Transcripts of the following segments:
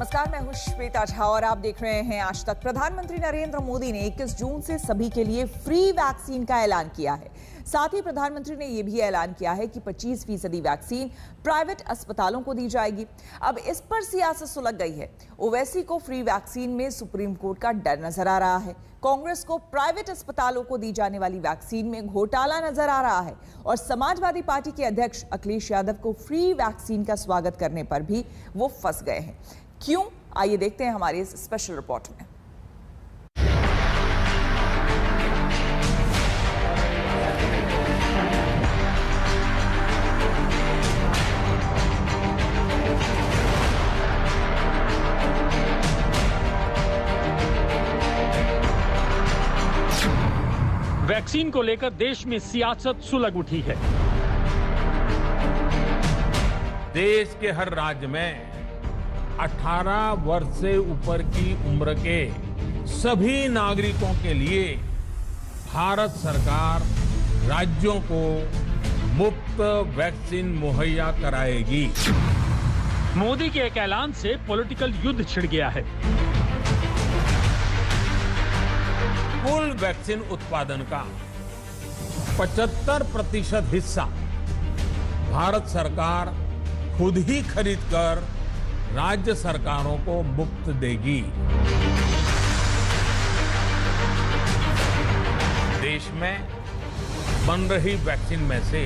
नमस्कार, मैं हूं श्वेता झा और आप देख रहे हैं आज तक। प्रधानमंत्री नरेंद्र मोदी ने 21 जून से सभी के लिए फ्री वैक्सीन का ऐलान किया है। साथ ही प्रधानमंत्री ने यह भी ऐलान किया है कि 25% वैक्सीन प्राइवेट अस्पतालों को दी जाएगी। अब इस पर सियासत सुलग गई है। ओवैसी को फ्री वैक्सीन में सुप्रीम कोर्ट का डर नजर आ रहा है। कांग्रेस को प्राइवेट अस्पतालों को दी जाने वाली वैक्सीन में घोटाला नजर आ रहा है और समाजवादी पार्टी के अध्यक्ष अखिलेश यादव को फ्री वैक्सीन का स्वागत करने पर भी वो फंस गए हैं। क्यों? आइए देखते हैं हमारी इस स्पेशल रिपोर्ट में। वैक्सीन को लेकर देश में सियासत सुलग उठी है। देश के हर राज्य में 18 वर्ष से ऊपर की उम्र के सभी नागरिकों के लिए भारत सरकार राज्यों को मुफ्त वैक्सीन मुहैया कराएगी। मोदी के एक ऐलान से पॉलिटिकल युद्ध छिड़ गया है। कुल वैक्सीन उत्पादन का 75% हिस्सा भारत सरकार खुद ही खरीद कर राज्य सरकारों को मुफ्त देगी। देश में बन रही वैक्सीन में से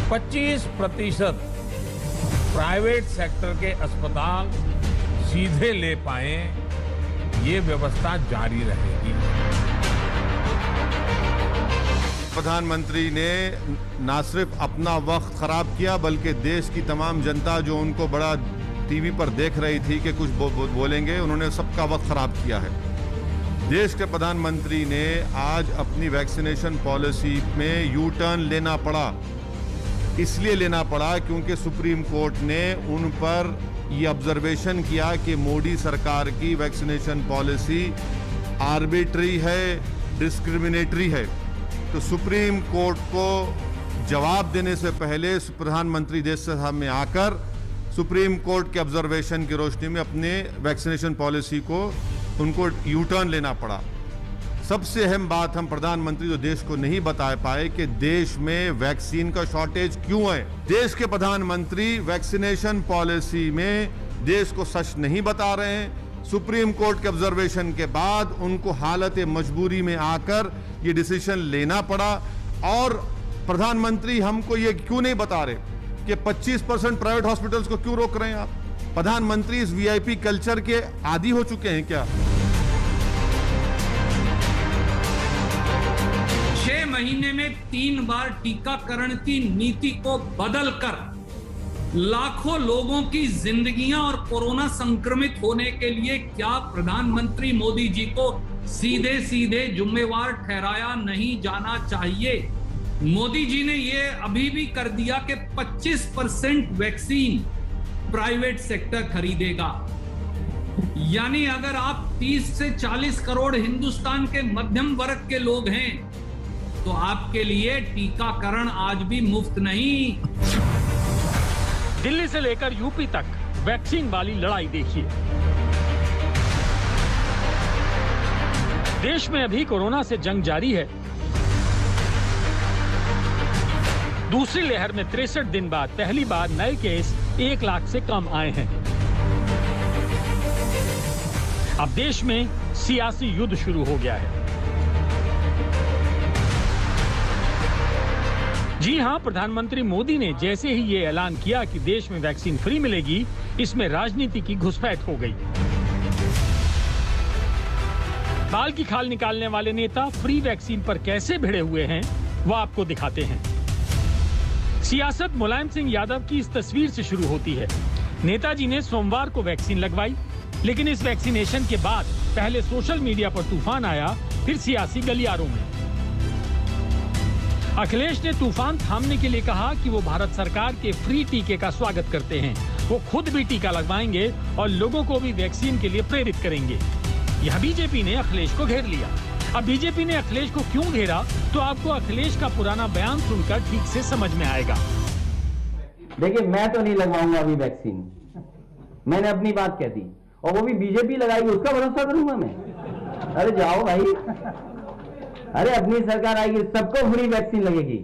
25% प्राइवेट सेक्टर के अस्पताल सीधे ले पाए, ये व्यवस्था जारी रहेगी। प्रधानमंत्री ने न सिर्फ अपना वक्त खराब किया बल्कि देश की तमाम जनता जो उनको बड़ा टीवी पर देख रही थी कि कुछ बोलेंगे, उन्होंने सबका वक्त खराब किया है। देश के प्रधानमंत्री ने आज अपनी वैक्सीनेशन पॉलिसी में यू टर्न लेना पड़ा। इसलिए लेना पड़ा क्योंकि सुप्रीम कोर्ट ने उन पर यह ऑब्जर्वेशन किया कि मोदी सरकार की वैक्सीनेशन पॉलिसी आर्बिट्री है, डिस्क्रिमिनेटरी है। तो सुप्रीम कोर्ट को जवाब देने से पहले प्रधानमंत्री देश से सामने आकर सुप्रीम कोर्ट के ऑब्जर्वेशन की रोशनी में अपने वैक्सीनेशन पॉलिसी को उनको यू टर्न लेना पड़ा। सबसे अहम बात हम प्रधानमंत्री जो देश को नहीं बता पाए कि देश में वैक्सीन का शॉर्टेज क्यों है। देश के प्रधानमंत्री वैक्सीनेशन पॉलिसी में देश को सच नहीं बता रहे हैं। सुप्रीम कोर्ट के ऑब्जर्वेशन के बाद उनको हालत मजबूरी में आकर ये डिसीजन लेना पड़ा। और प्रधानमंत्री हमको ये क्यों नहीं बता रहे कि 25% प्राइवेट हॉस्पिटल्स को क्यों रोक रहे हैं आप? प्रधानमंत्री इस वीआईपी कल्चर के आदी हो चुके हैं क्या? 6 महीने में 3 बार टीकाकरण की नीति को बदलकर लाखों लोगों की जिंदगियां और कोरोना संक्रमित होने के लिए क्या प्रधानमंत्री मोदी जी को सीधे सीधे जिम्मेवार ठहराया नहीं जाना चाहिए? मोदी जी ने यह अभी भी कर दिया कि 25% वैक्सीन प्राइवेट सेक्टर खरीदेगा। यानी अगर आप 30 से 40 करोड़ हिंदुस्तान के मध्यम वर्ग के लोग हैं तो आपके लिए टीकाकरण आज भी मुफ्त नहीं। दिल्ली से लेकर यूपी तक वैक्सीन वाली लड़ाई देखिए। देश में अभी कोरोना से जंग जारी है। दूसरी लहर में 63 दिन बाद पहली बार नए केस 1 लाख से कम आए हैं। अब देश में सियासी युद्ध शुरू हो गया है। जी हां, प्रधानमंत्री मोदी ने जैसे ही ये ऐलान किया कि देश में वैक्सीन फ्री मिलेगी, इसमें राजनीति की घुसपैठ हो गई। बाल की खाल निकालने वाले नेता फ्री वैक्सीन पर कैसे भिड़े हुए हैं, वो आपको दिखाते हैं। सियासत मुलायम सिंह यादव की इस तस्वीर से शुरू होती है। नेताजी ने सोमवार को वैक्सीन लगवाई, लेकिन इस वैक्सीनेशन के बाद पहले सोशल मीडिया पर तूफान आया, फिर सियासी गलियारों में। अखिलेश ने तूफान थामने के लिए कहा कि वो भारत सरकार के फ्री टीके का स्वागत करते हैं। वो खुद भी टीका लगवाएंगे और लोगों को भी वैक्सीन के लिए प्रेरित करेंगे। यह बीजेपी ने अखिलेश को घेर लिया। अब बीजेपी ने अखिलेश को क्यों घेरा, तो आपको अखिलेश का पुराना बयान सुनकर ठीक से समझ में आएगा। देखिए, मैं तो नहीं लगवाऊंगा अभी वैक्सीन। मैंने अपनी बात कह दी और वो भी बीजेपी लगाएगी, उसका भरोसा करूंगा मैं? अरे जाओ भाई, अरे अपनी सरकार आएगी, सबको फ्री वैक्सीन लगेगी।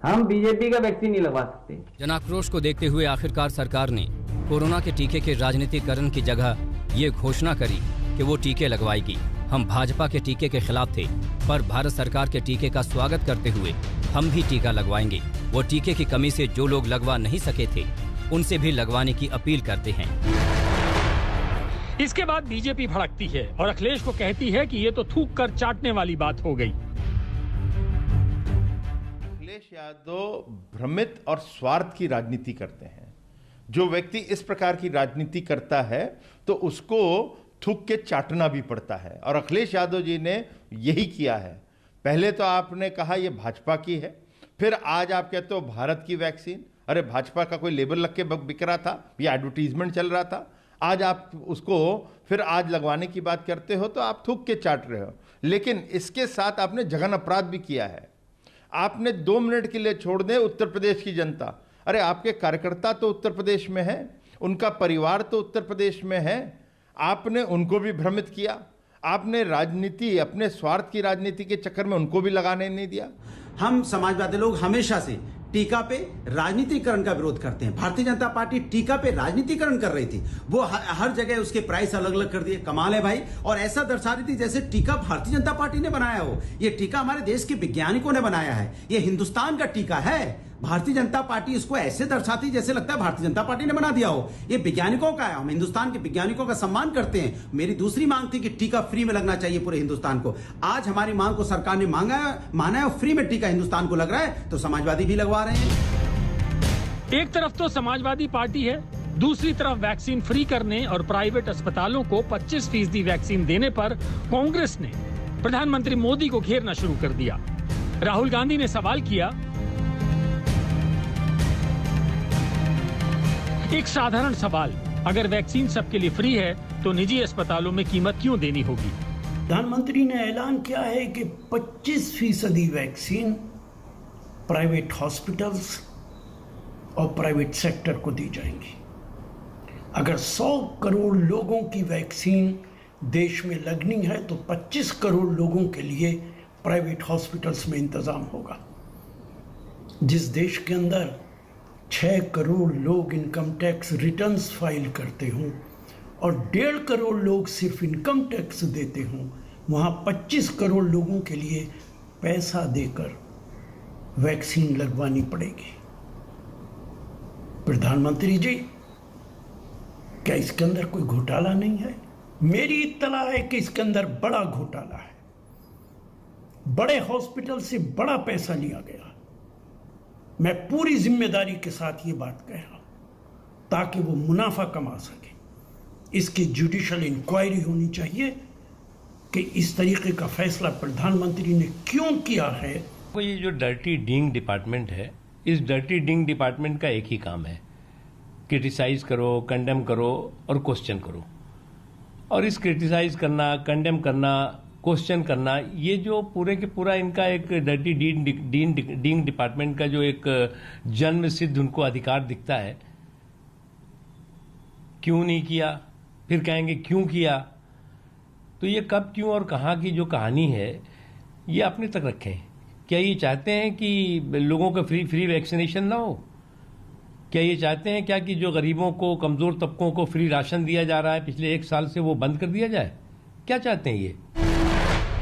हम बीजेपी का वैक्सीन नहीं लगवा सकते। जनाक्रोश को देखते हुए आखिरकार सरकार ने कोरोना के टीके के राजनीतिकरण की जगह ये घोषणा करी कि वो टीके लगवाएगी। हम भाजपा के टीके के खिलाफ थे, पर भारत सरकार के टीके का स्वागत करते हुए हम भी टीका लगवाएंगे। वो टीके की कमी से जो लोग लगवा नहीं सके थे, उनसे भी लगवाने की अपील करते हैं। इसके बाद बीजेपी भड़कती है और अखिलेश को कहती है कि ये तो थूक कर चाटने वाली बात हो गई। अखिलेश यादव भ्रमित और स्वार्थ की राजनीति करते हैं। जो व्यक्ति इस प्रकार की राजनीति करता है तो उसको थूक के चाटना भी पड़ता है, और अखिलेश यादव जी ने यही किया है। पहले तो आपने कहा ये भाजपा की है, फिर आज आप कहते हो भारत की वैक्सीन। अरे भाजपा का कोई लेबल लग के बिक रहा था, ये एडवर्टीजमेंट चल रहा था, आज आप उसको फिर आज लगवाने की बात करते हो तो आप थूक के चाट रहे हो। लेकिन इसके साथ आपने जघन अपराध भी किया है। आपने 2 मिनट के लिए छोड़ दें उत्तर प्रदेश की जनता, अरे आपके कार्यकर्ता तो उत्तर प्रदेश में है, उनका परिवार तो उत्तर प्रदेश में है, आपने उनको भी भ्रमित किया। आपने राजनीति, अपने स्वार्थ की राजनीति के चक्कर में उनको भी लगाने नहीं दिया। हम समाजवादी लोग हमेशा से टीका पे राजनीतिकरण का विरोध करते हैं। भारतीय जनता पार्टी टीका पे राजनीतिकरण कर रही थी, वो हर जगह उसके प्राइस अलग अलग कर दिए। कमाल है भाई, और ऐसा दर्शा रही थी जैसे टीका भारतीय जनता पार्टी ने बनाया हो। ये टीका हमारे देश के वैज्ञानिकों ने बनाया है, ये हिंदुस्तान का टीका है। भारतीय जनता पार्टी इसको ऐसे दर्शाती जैसे लगता है भारतीय जनता पार्टी ने बना दिया हो। ये वैज्ञानिकों का है, हम हिंदुस्तान के वैज्ञानिकों का सम्मान करते हैं। मेरी दूसरी मांग थी कि टीका फ्री में लगना चाहिए पूरे हिंदुस्तान को। आज हमारी मांग को सरकार ने माना है और फ्री में टीका हिंदुस्तान को लग रहा है, तो समाजवादी भी लगवा रहे हैं। एक तरफ तो समाजवादी पार्टी है, दूसरी तरफ वैक्सीन फ्री करने और प्राइवेट अस्पतालों को 25% वैक्सीन देने पर कांग्रेस ने प्रधानमंत्री मोदी को घेरना शुरू कर दिया। राहुल गांधी ने सवाल किया, एक साधारण सवाल, अगर वैक्सीन सबके लिए फ्री है तो निजी अस्पतालों में कीमत क्यों देनी होगी? प्रधानमंत्री ने ऐलान किया है कि 25% वैक्सीन प्राइवेट हॉस्पिटल्स और प्राइवेट सेक्टर को दी जाएंगी। अगर 100 करोड़ लोगों की वैक्सीन देश में लगनी है तो 25 करोड़ लोगों के लिए प्राइवेट हॉस्पिटल्स में इंतजाम होगा। जिस देश के अंदर 6 करोड़ लोग इनकम टैक्स रिटर्न्स फाइल करते हों और 1.5 करोड़ लोग सिर्फ इनकम टैक्स देते हों, वहाँ 25 करोड़ लोगों के लिए पैसा देकर वैक्सीन लगवानी पड़ेगी। प्रधानमंत्री जी, क्या इसके अंदर कोई घोटाला नहीं है? मेरी इत्तला है कि इसके अंदर बड़ा घोटाला है। बड़े हॉस्पिटल से बड़ा पैसा लिया गया। मैं पूरी जिम्मेदारी के साथ ये बात कह रहा हूं ताकि वो मुनाफा कमा सके। इसकी जुडिशियल इंक्वायरी होनी चाहिए कि इस तरीके का फैसला प्रधानमंत्री ने क्यों किया है। ये जो डर्टी डीइंग डिपार्टमेंट है, इस डर्टी डीइंग डिपार्टमेंट का एक ही काम है, क्रिटिसाइज करो, कंडेम करो और क्वेश्चन करो। और इस क्रिटिसाइज करना, कंडेम करना, क्वेश्चन करना, ये जो पूरे के पूरा इनका एक डर्टी डीइंग डिपार्टमेंट का जो एक जन्म सिद्ध उनको अधिकार दिखता है। क्यों नहीं किया, फिर कहेंगे क्यों किया। तो ये कब, क्यों और कहाँ की जो कहानी है ये अपने तक रखें। क्या ये चाहते हैं कि लोगों को फ्री वैक्सीनेशन ना हो? क्या ये चाहते हैं क्या कि जो गरीबों को, कमजोर तबकों को फ्री राशन दिया जा रहा है पिछले 1 साल से, वो बंद कर दिया जाए? क्या चाहते हैं ये?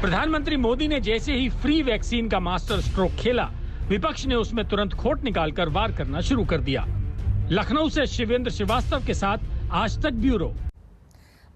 प्रधानमंत्री मोदी ने जैसे ही फ्री वैक्सीन का मास्टर स्ट्रोक खेला, विपक्ष ने उसमें तुरंत खोट निकालकर वार करना शुरू कर दिया। लखनऊ से शिवेंद्र श्रीवास्तव के साथ आज तक ब्यूरो।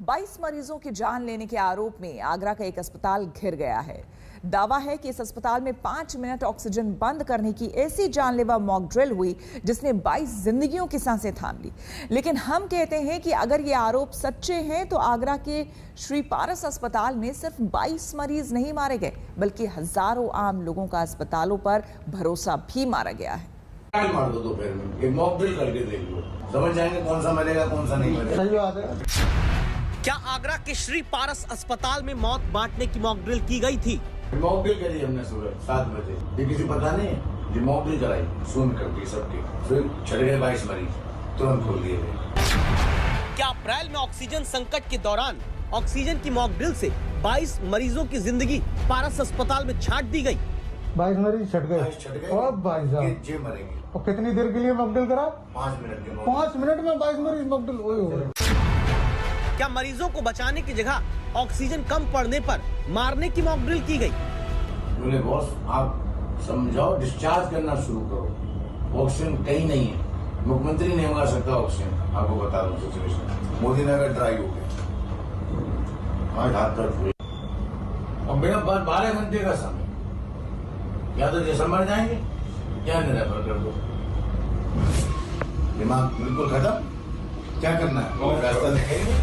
22 मरीजों की जान लेने के आरोप में आगरा का एक अस्पताल घिर गया है। दावा है कि इस अस्पताल में 5 मिनट ऑक्सीजन बंद करने की ऐसी जानलेवा मॉक ड्रिल हुई जिसने 22 जिंदगियों की सांसें थाम ली। लेकिन हम कहते हैं कि अगर ये आरोप सच्चे हैं तो आगरा के श्री पारस अस्पताल में सिर्फ 22 मरीज नहीं मारे गए, बल्कि हजारों आम लोगों का अस्पतालों पर भरोसा भी मारा गया है। मार दो दोपहर में, एक मॉक ड्रिल करके देख लो, समझ जाएंगे कौन सा मरेगा कौन सा नहीं मरेगा। सही बात है। क्या आगरा के श्री पारस अस्पताल में मौत बांटने की मॉक ड्रिल की गई थी? मॉक ड्रिल करी हमने सुबह 7 बजे, ये किसी पता नहीं है, ये मॉक ड्रिल कराई, सुन करके सबके, फिर चले गए 22 मरीज। तुरंत खोल दिए गए। क्या अप्रैल में ऑक्सीजन संकट के दौरान ऑक्सीजन की मॉक ड्रिल से 22 मरीजों की जिंदगी पारस अस्पताल में छाट दी गई? 22 मरीज छट गए और भाई साहब जे मरेंगे। और कितनी देर के लिए मॉक ड्रिल करा? 5 मिनट के 5 मिनट में 22 मरीज मॉक ड्रिल। ओए क्या मरीजों को बचाने की जगह ऑक्सीजन कम पड़ने पर मारने की मॉक ड्रिल की गई? बोले बॉस आप समझाओ, डिस्चार्ज करना शुरू करो, ऑक्सीजन कहीं नहीं है। मुख्यमंत्री नहीं मंगा सकता ऑक्सीजन, आपको बता दूं सिचुएशन। मोदी नगर ड्राई हो गया, आज हाथ दर्द हुए और मेरा 12 घंटे का समय, या तो दिसंबर जाएंगे या नवंबर कर दो। दिमाग बिल्कुल खत्म, क्या करना है रास्ता दिखाएंगे।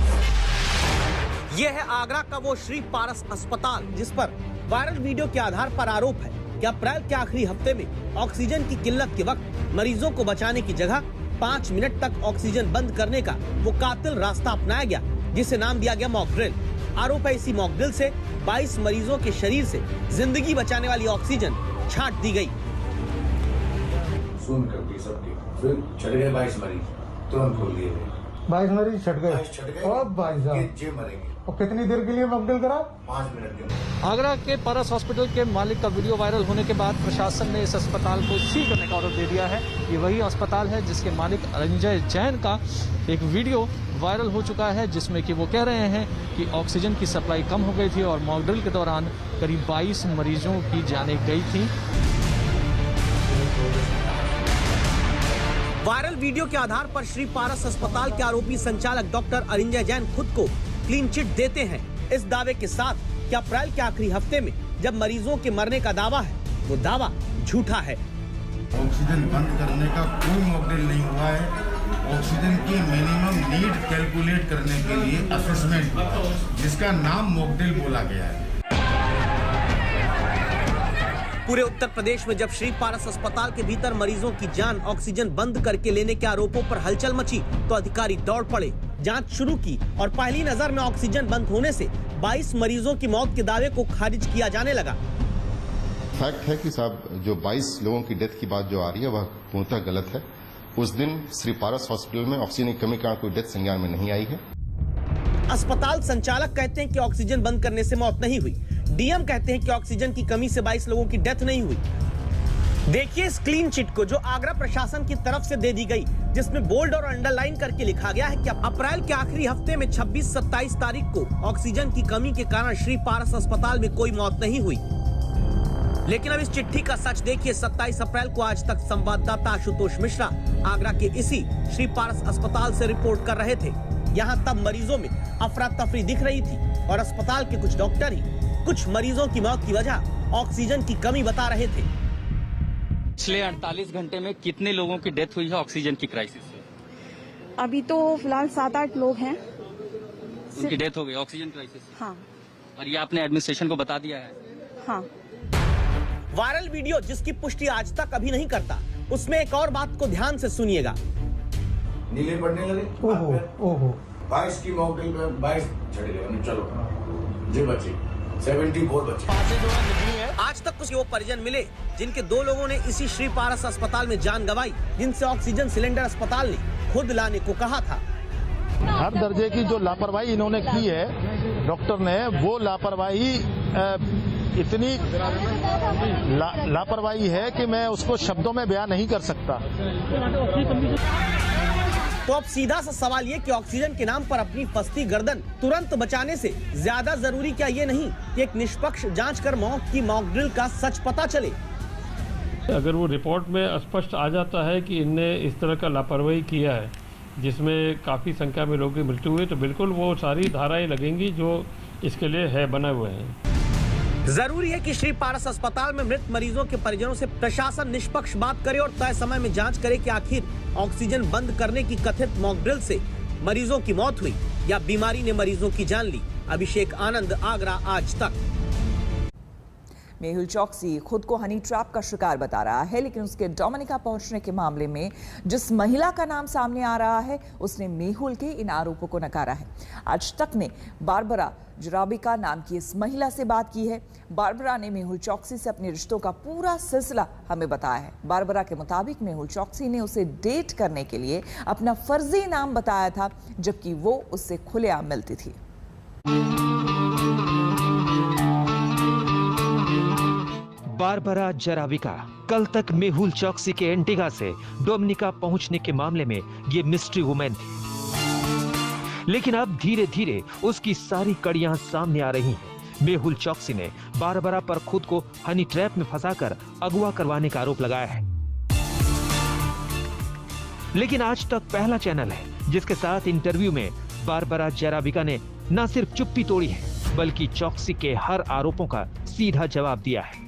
यह है आगरा का वो श्री पारस अस्पताल जिस पर वायरल वीडियो के आधार पर आरोप है कि अप्रैल के आखिरी हफ्ते में ऑक्सीजन की किल्लत के वक्त मरीजों को बचाने की जगह 5 मिनट तक ऑक्सीजन बंद करने का वो कातिल रास्ता अपनाया गया, जिसे नाम दिया गया मॉक ड्रिल। आरोप है इसी मॉक ड्रिल से 22 मरीजों के शरीर से जिंदगी बचाने वाली ऑक्सीजन छाट दी गई। सुन कर दी सबकी, फिर चढ़ गए 22 मरीज, तुरंत खोल दिए गए। 22 मरीज छट गए और भाई साहब जे मरेंगे। और कितनी देर के लिए मॉक ड्रिल करा? 5 मिनट के। आगरा के पारस हॉस्पिटल के मालिक का वीडियो वायरल होने के बाद प्रशासन ने इस अस्पताल को सील करने का ऑर्डर दे दिया है। ये वही अस्पताल है जिसके मालिक अरिंजय जैन का एक वीडियो वायरल हो चुका है, जिसमें कि वो कह रहे हैं कि ऑक्सीजन की सप्लाई कम हो गई थी और मॉक ड्रिल के दौरान करीब 22 मरीजों की जानें गई थी। वायरल वीडियो के आधार पर श्री पारस अस्पताल के आरोपी संचालक डॉक्टर अरिंजय जैन खुद को क्लीन चिट देते हैं इस दावे के साथ कि अप्रैल के आखिरी हफ्ते में जब मरीजों के मरने का दावा है, वो दावा झूठा है। ऑक्सीजन बंद करने का कोई मॉक ड्रिल नहीं हुआ है। ऑक्सीजन की मिनिमम नीड कैलकुलेट करने के लिए असेसमेंट हुआ, जिसका नाम मॉक ड्रिल बोला गया है। पूरे उत्तर प्रदेश में जब श्री पारस अस्पताल के भीतर मरीजों की जान ऑक्सीजन बंद करके लेने के आरोपों पर हलचल मची तो अधिकारी दौड़ पड़े, जांच शुरू की और पहली नजर में ऑक्सीजन बंद होने से 22 मरीजों की मौत के दावे को खारिज किया जाने लगा। फैक्ट है कि साहब जो 22 लोगों की डेथ की बात जो आ रही है वह पूर्णतः गलत है। उस दिन श्री पारस हॉस्पिटल में ऑक्सीजन की कमी के कारण कोई डेथ संज्ञान में नहीं आई है। अस्पताल संचालक कहते हैं कि ऑक्सीजन बंद करने से मौत नहीं हुई। डीएम कहते हैं कि ऑक्सीजन की कमी से 22 लोगों की डेथ नहीं हुई। देखिए इस क्लीन चिट को जो आगरा प्रशासन की तरफ से दे दी गई, जिसमें बोल्ड और अंडरलाइन करके लिखा गया है कि अप्रैल के आखिरी हफ्ते में 26-27 तारीख को ऑक्सीजन की कमी के कारण श्री पारस अस्पताल में कोई मौत नहीं हुई। लेकिन अब इस चिट्ठी का सच देखिए। 27 अप्रैल को आज तक संवाददाता आशुतोष मिश्रा आगरा के इसी श्री पारस अस्पताल से रिपोर्ट कर रहे थे। यहाँ तब मरीजों में अफरा तफरी दिख रही थी और अस्पताल के कुछ डॉक्टर ही कुछ मरीजों की मौत की वजह ऑक्सीजन की कमी बता रहे थे। पिछले 48 घंटे में कितने लोगों की डेथ हुई है ऑक्सीजन की क्राइसिस से? अभी तो फिलहाल 7-8 लोग हैं। उनकी डेथ हो गई ऑक्सीजन क्राइसिस से? हाँ। और ये आपने एडमिनिस्ट्रेशन को बता दिया है? हाँ। वायरल वीडियो जिसकी पुष्टि आज तक अभी नहीं करता, उसमें एक और बात को ध्यान से सुनिएगा। नीले पड़ने लगे। ओहो 22 की मॉक ड्रिल में 22 चढ़ गए। चलो जी बच्चे 74 बच्चे। आज तक कुछ वो परिजन मिले जिनके 2 लोगों ने इसी श्री पारस अस्पताल में जान गंवाई, जिनसे ऑक्सीजन सिलेंडर अस्पताल ने खुद लाने को कहा था। हर दर्जे की जो लापरवाही इन्होंने की है डॉक्टर ने, वो लापरवाही इतनी लापरवाही है कि मैं उसको शब्दों में बयान नहीं कर सकता। तो अब सीधा सा सवाल ये कि ऑक्सीजन के नाम पर अपनी फंसती गर्दन तुरंत बचाने से ज्यादा जरूरी क्या ये नहीं कि एक निष्पक्ष जांच कर मौत की मॉक ड्रिल का सच पता चले? अगर वो रिपोर्ट में स्पष्ट आ जाता है कि इनने इस तरह का लापरवाही किया है जिसमें काफ़ी संख्या में लोगों की मृत्यु हुई, तो बिल्कुल वो सारी धाराएं लगेंगी जो इसके लिए है बने हुए हैं। जरूरी है कि श्री पारस अस्पताल में मृत मरीजों के परिजनों से प्रशासन निष्पक्ष बात करे और तय समय में जांच करे कि आखिर ऑक्सीजन बंद करने की कथित मॉक ड्रिल से मरीजों की मौत हुई या बीमारी ने मरीजों की जान ली। अभिषेक आनंद, आगरा, आज तक। मेहुल चौकसी खुद को हनी ट्रैप का शिकार बता रहा है, लेकिन उसके डोमिनिका पहुंचने के मामले में जिस महिला का नाम सामने आ रहा है उसने मेहुल के इन आरोपों को नकारा है। आज तक ने बारबरा जराबिका नाम की इस महिला से बात की है। बारबरा ने मेहुल चौकसी से अपने रिश्तों का पूरा सिलसिला हमें बताया है। बारबरा के मुताबिक मेहुल चौकसी ने उसे डेट करने के लिए अपना फर्जी नाम बताया था, जबकि वो उससे खुलेआम मिलती थी। बारबरा जराबिका कल तक मेहुल चौकसी के एंटीगा से डोमिनिका पहुंचने के मामले में ये मिस्ट्री वुमेन थी, लेकिन अब धीरे धीरे उसकी सारी कड़ियां सामने आ रही हैं। मेहुल चौकसी ने बारबरा पर खुद को हनी ट्रैप में फंसाकर अगवा करवाने का आरोप लगाया है, लेकिन आज तक पहला चैनल है जिसके साथ इंटरव्यू में बारबरा जराबिका ने न सिर्फ चुप्पी तोड़ी है बल्कि चौकसी के हर आरोपों का सीधा जवाब दिया है।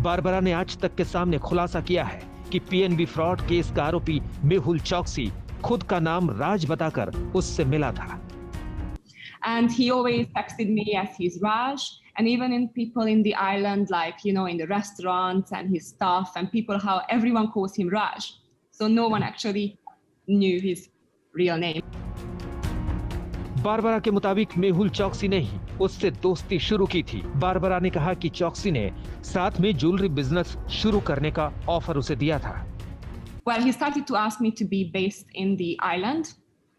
बारबरा ने आज तक के सामने खुलासा किया है कि पीएनबी फ्रॉड केस का आरोपी मेहुल चौकसी खुद का नाम राज बताकर उससे मिला था। And he always texted me as his Raj, and even in people in the island, like, you know, in the restaurants and his staff and people, how everyone calls him Raj. So no one actually knew his real name. Barbara के मुताबिक मेहुल चौकसी ने ही उससे दोस्ती शुरू की थी। Barbara ने कहा कि चौकसी ने साथ में ज्वेलरी बिजनेस शुरू करने का ऑफर उसे दिया था। Well, he started to ask me to be based in the island,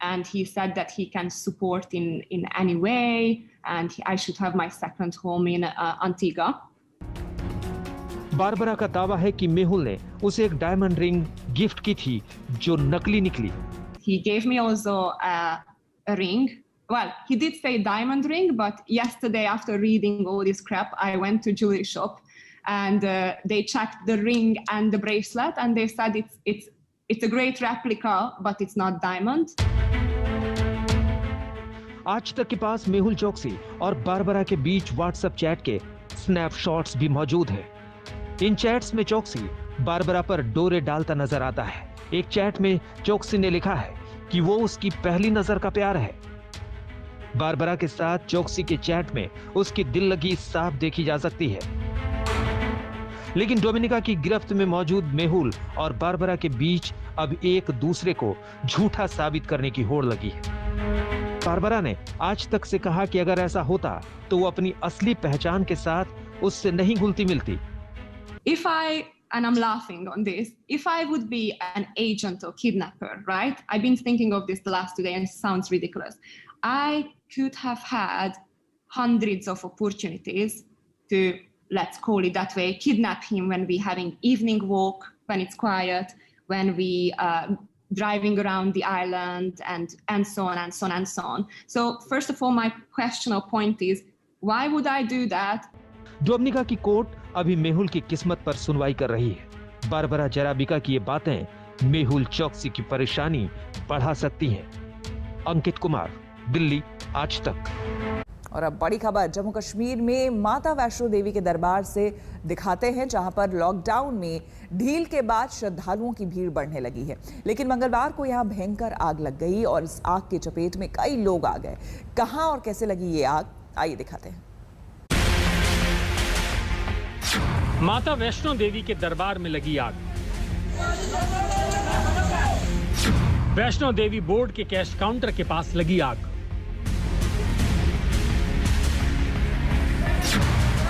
and he said that he can support in any way, and I should have my second home in Antigua. Barbara का दावा है कि मेहुल ने उसे एक diamond ring gift की थी जो नकली निकली। He gave me also a ring. Well, he did say diamond ring, but yesterday after reading all this crap, I went to jewelry shop and they checked the ring and the bracelet, and they said it's a great replica, but it's not diamond. आज तक के पास मेहुल चौकसी और Barbara के बीच WhatsApp chat के snapshots भी मौजूद हैं। इन चैट्स में चौकसी बारबरा पर डोरे डालता नजर आता है। एक चैट में चौकसी ने लिखा है कि वो उसकी पहली नजर का प्यार है। बारबरा के साथ चौकसी के चैट में उसकी दिल लगी साफ देखी जा सकती है, लेकिन डोमिनिका की गिरफ्त में मौजूद मेहुल और बारबरा के बीच अब एक दूसरे को झूठा साबित करने की होड़ लगी है। बारबरा ने आज तक से कहा कि अगर ऐसा होता तो वो अपनी असली पहचान के साथ उससे नहीं घुलती मिलती। And I'm laughing on this. If I would be an agent or kidnapper, right? I've been thinking of this the last 2 days and it sounds ridiculous. I could have had hundreds of opportunities to, let's call it that way, kidnap him when we're having evening walk, when it's quiet, when we driving around the island and so on and so on and so on. So first of all, my question or point is, why would I do that? Dominica की court अभी मेहुल की किस्मत पर सुनवाई कर रही है। Barbara जराबिका की ये बातें मेहुल चौकसी की परेशानी बढ़ा सकती हैं। अंकित कुमार, दिल्ली, आज तक। और अब बड़ी खबर जम्मू कश्मीर में माता वैष्णो देवी के दरबार से दिखाते हैं, जहां पर लॉकडाउन में ढील के बाद श्रद्धालुओं की भीड़ बढ़ने लगी है, लेकिन मंगलवार को यहां भयंकर आग लग गई और इस आग के चपेट में कई लोग आ गए। कहां और कैसे लगी ये आग, आइए दिखाते हैं। माता वैष्णो देवी के दरबार में लगी आग। वैष्णो देवी बोर्ड के कैश काउंटर के पास लगी आग।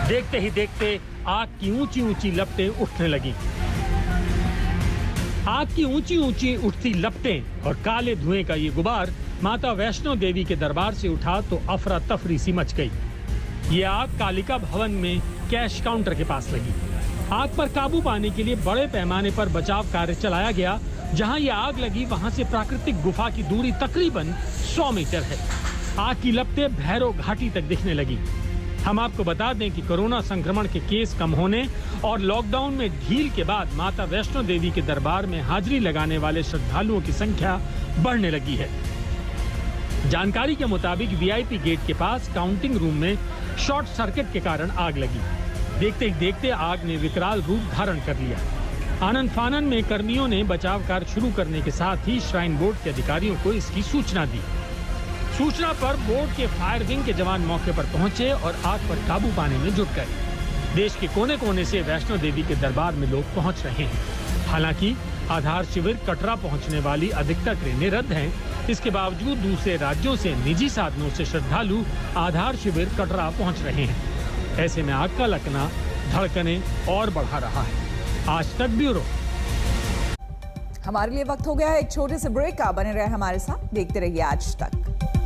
देखते ही देखते आग की ऊंची ऊंची लपटें उठने लगी। आग की ऊंची ऊंची उठती लपटें और काले धुएं का ये गुबार माता वैष्णो देवी के दरबार से उठा तो अफरा तफरी सी मच गई। ये आग कालिका भवन में कैश काउंटर के पास लगी। आग पर काबू पाने के लिए बड़े पैमाने पर बचाव कार्य चलाया गया। जहां ये आग लगी वहां से प्राकृतिक गुफा की दूरी तकरीबन 100 मीटर है। आग की लपटें भैरव घाटी तक दिखने लगी। हम आपको बता दें कि कोरोना संक्रमण के केस कम होने और लॉकडाउन में ढील के बाद माता वैष्णो देवी के दरबार में हाजिरी लगाने वाले श्रद्धालुओं की संख्या बढ़ने लगी है। जानकारी के मुताबिक वीआईपी गेट के पास काउंटिंग रूम में शॉर्ट सर्किट के कारण आग लगी। देखते ही देखते आग ने विकराल रूप धारण कर लिया। आनन फानन में कर्मियों ने बचाव कार्य शुरू करने के साथ ही श्राइन बोर्ड के अधिकारियों को इसकी सूचना दी। सूचना पर बोर्ड के फायर विंग के जवान मौके पर पहुंचे और आग पर काबू पाने में जुट गए। देश के कोने कोने से वैष्णो देवी के दरबार में लोग पहुंच रहे हैं। हालांकि आधार शिविर कटरा पहुंचने वाली अधिकतर ट्रेनें रद्द हैं। इसके बावजूद दूसरे राज्यों से निजी साधनों से श्रद्धालु आधार शिविर कटरा पहुंच रहे हैं। ऐसे में आग का लकना धड़कने और बढ़ा रहा है। आज तक ब्यूरो। हमारे लिए वक्त हो गया है एक छोटे से ब्रेक का। बने रहे हमारे साथ, देखते रहिए आज तक।